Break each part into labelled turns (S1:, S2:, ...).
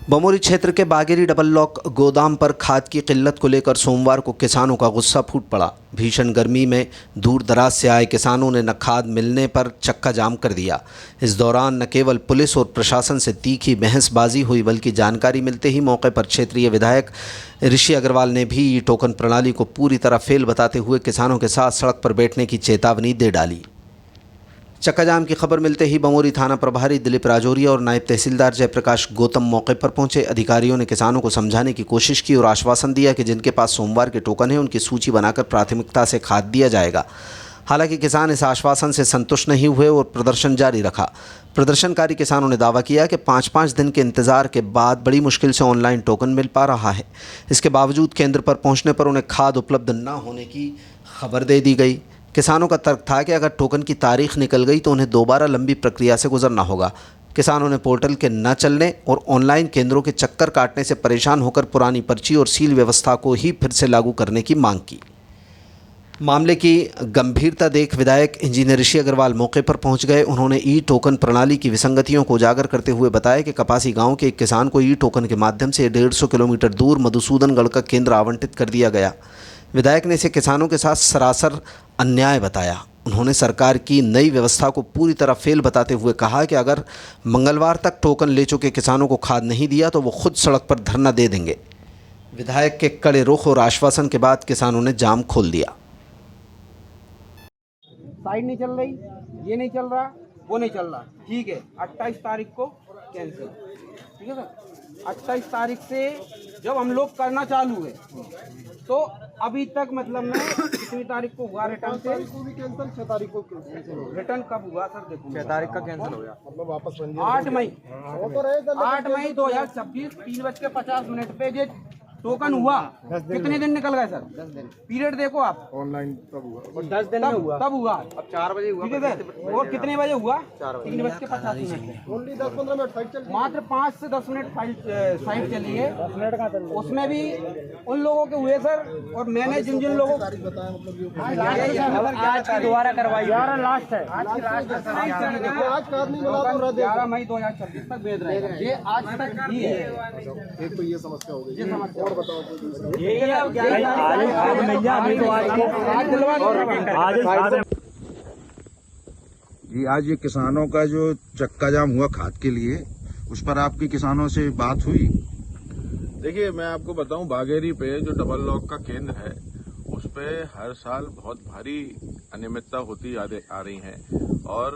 S1: बमोरी क्षेत्र के Bagheri double lock गोदाम पर खाद की किल्लत को लेकर सोमवार को किसानों का गुस्सा फूट पड़ा। भीषण गर्मी में दूर दराज से आए किसानों ने न खाद मिलने पर चक्का जाम कर दिया। इस दौरान न केवल पुलिस और प्रशासन से तीखी बहसबाजी हुई, बल्कि जानकारी मिलते ही मौके पर क्षेत्रीय विधायक ऋषि अग्रवाल ने भी ई टोकन प्रणाली को पूरी तरह फेल बताते हुए किसानों के साथ सड़क पर बैठने की चेतावनी दे डाली। चक्का जाम की खबर मिलते ही बमोरी थाना प्रभारी दिलीप राजौरिया और नायब तहसीलदार जयप्रकाश गौतम मौके पर पहुंचे। अधिकारियों ने किसानों को समझाने की कोशिश की और आश्वासन दिया कि जिनके पास सोमवार के टोकन है उनकी सूची बनाकर प्राथमिकता से खाद दिया जाएगा। हालांकि किसान इस आश्वासन से संतुष्ट नहीं हुए और प्रदर्शन जारी रखा। प्रदर्शनकारी किसानों ने दावा किया कि 5-5 दिन के इंतजार के बाद बड़ी मुश्किल से ऑनलाइन टोकन मिल पा रहा है। इसके बावजूद केंद्र पर पहुंचने पर उन्हें खाद उपलब्ध न होने की खबर दे दी गई। किसानों का तर्क था कि अगर टोकन की तारीख निकल गई तो उन्हें दोबारा लंबी प्रक्रिया से गुजरना होगा। किसानों ने पोर्टल के न चलने और ऑनलाइन केंद्रों के चक्कर काटने से परेशान होकर पुरानी पर्ची और सील व्यवस्था को ही फिर से लागू करने की मांग की। मामले की गंभीरता देख विधायक इंजीनियर ऋषि अग्रवाल मौके पर पहुंच गए। उन्होंने ई टोकन प्रणाली की विसंगतियों को उजागर करते हुए बताया कि कपासी गांव के एक किसान को ई टोकन के माध्यम से 150 किलोमीटर दूर मधुसूदनगढ़ का केंद्र आवंटित कर दिया गया। विधायक ने इसे किसानों के साथ सरासर अन्याय बताया। उन्होंने सरकार की नई व्यवस्था को पूरी तरह फेल बताते हुए कहा कि अगर मंगलवार तक टोकन ले चुके किसानों को खाद नहीं दिया तो वो खुद सड़क पर धरना दे देंगे। विधायक के कड़े रुख और आश्वासन के बाद किसानों ने जाम खोल दिया।
S2: साइड नहीं चल रही, ये नहीं चल रहा, वो नहीं चल रहा, ठीक है। 28 तारीख को कैंसिल, ठीक है सर। 28 तारीख से जब हम लोग करना चालू है तो अभी तक मतलब मैं कितनी तारीख को हुआ रिटर्न से
S3: भी कैंसिल, 6 तारीख को कैंसिल।
S2: रिटर्न कब हुआ सर? देखो
S4: 6 तारीख का कैंसिल हो गया,
S3: मतलब वापस
S2: 8 मई,
S3: वो तो रहेगा।
S2: 8 मई 2026 3:50 पे जे टोकन हुआ। कितने दिन निकल गए सर? 10 दिन। पीरियड देखो आप,
S3: ऑनलाइन तब हुआ,
S2: 10 दिन में हुआ, तब हुआ।
S4: अब 4 बजे हुआ,
S2: ठीक है सर। और कितने बजे हुआ?
S4: 3:50
S3: ओनली 10-15 मिनट फाइट चल।
S2: मात्र 5 से 10 मिनट साइड चली है। उसमें भी उन लोगों के हुए सर, और मैंने जिन जिन लोगों
S3: तारीख बताया, मतलब
S4: आज की दोबारा करवाई,
S2: 11 लास्ट है, आज की लास्ट है सर।
S3: आज कार्ड नहीं मिला तो रद्द है।
S2: 11 मई 2026 तक भेज रहे हैं। ये आज तक ही है।
S3: एक तो ये समस्या हो गई,
S2: ये समस्या
S3: और बताओ कोई दूसरी।
S5: जी, आज ये किसानों का जो चक्का जाम हुआ खाद के लिए, उस पर आपकी किसानों से बात हुई?
S6: देखिए, मैं आपको बताऊं, बागेरी पे जो डबल लॉक का केंद्र है उस पे हर साल बहुत भारी अनियमितता होती आ रही है। और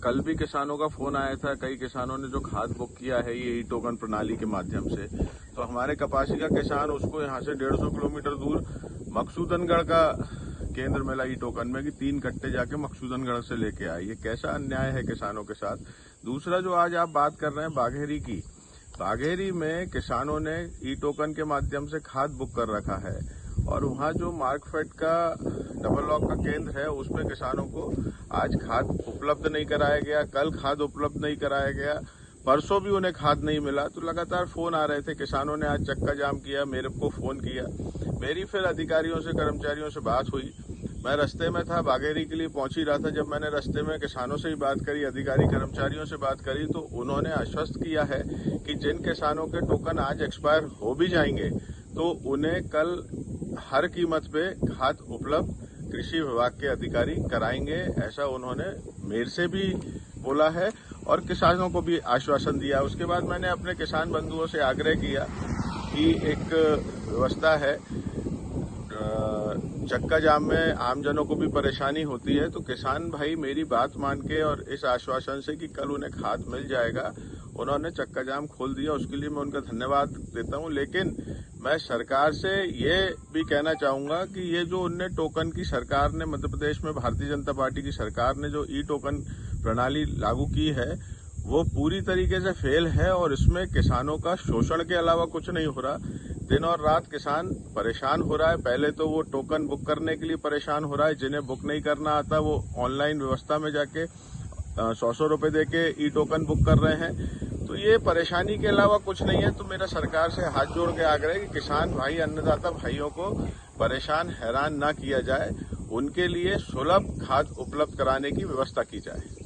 S6: कल भी किसानों का फोन आया था, कई किसानों ने जो खाद बुक किया है ये ई टोकन प्रणाली के माध्यम से, तो हमारे कपासी का किसान उसको यहाँ से 150 किलोमीटर दूर मकसूदनगढ़ का केंद्र मिला ई टोकन में कि 3 कट्टे जाके मकसूदनगढ़ से लेके आए। ये कैसा अन्याय है किसानों के साथ। दूसरा, जो आज आप बात कर रहे हैं बागेरी की, बागेरी में किसानों ने ई टोकन के माध्यम से खाद बुक कर रखा है और वहाँ जो मार्कफेड का डबल लॉक का केंद्र है उस पे किसानों को आज खाद उपलब्ध नहीं कराया गया, कल खाद उपलब्ध नहीं कराया गया, परसों भी उन्हें खाद नहीं मिला। तो लगातार फोन आ रहे थे, किसानों ने आज चक्का जाम किया, मेरे को फोन किया। मेरी फिर अधिकारियों से, कर्मचारियों से बात हुई। मैं रास्ते में था, बागेरी के लिए पहुंच ही रहा था। जब मैंने रास्ते में किसानों से ही बात करी, अधिकारी कर्मचारियों से बात करी, तो उन्होंने आश्वस्त किया है कि जिन किसानों के टोकन आज एक्सपायर हो भी जाएंगे तो उन्हें कल हर कीमत पे खाद उपलब्ध कृषि विभाग के अधिकारी कराएंगे। ऐसा उन्होंने मेरे से भी बोला है और किसानों को भी आश्वासन दिया। उसके बाद मैंने अपने किसान बंधुओं से आग्रह किया कि एक व्यवस्था है, चक्का जाम में आमजनों को भी परेशानी होती है, तो किसान भाई मेरी बात मान के और इस आश्वासन से कि कल उन्हें खाद मिल जाएगा, उन्होंने चक्का जाम खोल दिया। उसके लिए मैं उनका धन्यवाद देता हूं। लेकिन मैं सरकार से ये भी कहना चाहूंगा कि ये जो उनने टोकन की सरकार ने, मध्य प्रदेश में भारतीय जनता पार्टी की सरकार ने जो ई टोकन प्रणाली लागू की है वो पूरी तरीके से फेल है और इसमें किसानों का शोषण के अलावा कुछ नहीं हो रहा। दिन और रात किसान परेशान हो रहा है। पहले तो वो टोकन बुक करने के लिए परेशान हो रहा है, जिन्हें बुक नहीं करना आता वो ऑनलाइन व्यवस्था में जाके 100 रुपए दे के ई टोकन बुक कर रहे हैं। तो ये परेशानी के अलावा कुछ नहीं है। तो मेरा सरकार से हाथ जोड़ के आग्रह है कि किसान भाई, अन्नदाता भाइयों को परेशान, हैरान ना किया जाए, उनके लिए सुलभ खाद उपलब्ध कराने की व्यवस्था की जाए।